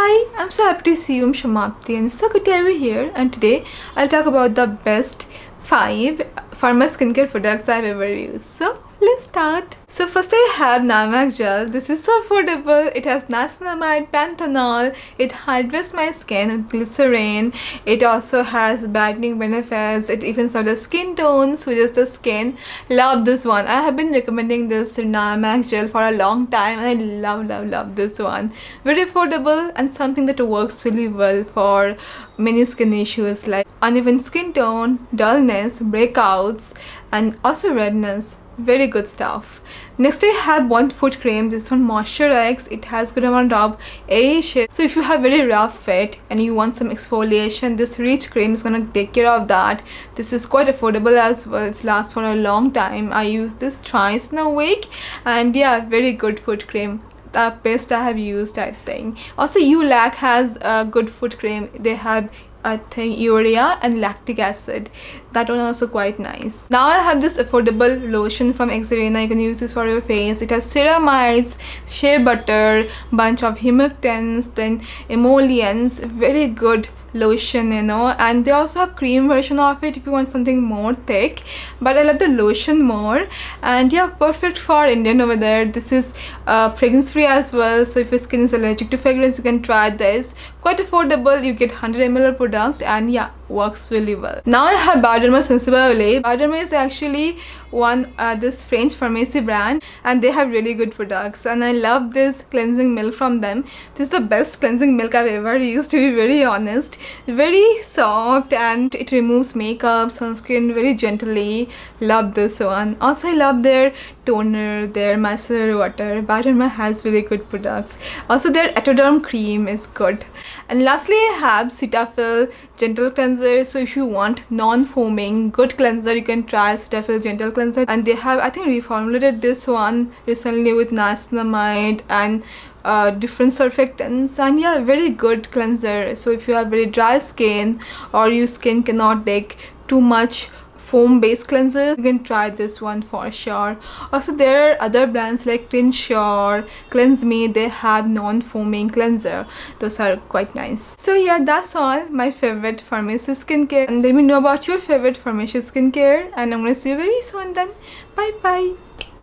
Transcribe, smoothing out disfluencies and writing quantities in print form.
Hi, I'm so happy to see you. I'm Shamapti and it's so good to have you here. And today I'll talk about the best 5 pharma skincare products I've ever used. So let's start. So first I have Nivea Gel. This is so affordable. It has niacinamide, panthenol. It hydrates my skin with glycerin. It also has brightening benefits. It even serves the skin tone, soothes the skin. Love this one. I have been recommending this Nivea Gel for a long time and I love this one. Very affordable and something that works really well for many skin issues like uneven skin tone, dullness, breakouts, and also redness. Very good stuff. Next I have one foot cream. This one Moisturex. It has good amount of aeration. So if you have very rough fit and you want some exfoliation, this rich cream is gonna take care of that. This is quite affordable as well. It lasts for a long time. I use this twice in a week and yeah, very good foot cream. The best I have used, I think. Also ULAC has a good foot cream. They have, I think, urea and lactic acid. That one also quite nice. Now I have this affordable lotion from Exena. You can use this for your face. It has ceramides, shea butter, bunch of humectants, then emollients. Very good lotion, you know. And they also have cream version of it if you want something more thick, but I love the lotion more. And yeah, perfect for Indian over there. This is fragrance free as well, so if your skin is allergic to fragrance, you can try this. Quite affordable. You get 100 ml product and yeah, works really well. Now I have Bioderma Sensible Olay. Bioderma is actually this French pharmacy brand and they have really good products and I love this cleansing milk from them. This is the best cleansing milk I've ever used, to be very honest. Very soft and it removes makeup, sunscreen very gently. Love this one. Also I love their toner, their micellar water. Bioderma has really good products. Also their Atoderm cream is good. And lastly I have Cetaphil Gentle Cleanser. So if you want non-foaming good cleanser, you can try Cetaphil Gentle Cleanser. And they have, I think, reformulated this one recently with niacinamide and different surfactants, and yeah, very good cleanser. So if you have very dry skin or your skin cannot take too much foam based cleansers, you can try this one for sure. Also there are other brands like Cleansure, Cleanse Me. They have non-foaming cleanser. Those are quite nice. So yeah, that's all my favorite pharmacy skincare, and let me know about your favorite pharmacy skincare and I'm gonna see you very soon then. Bye bye.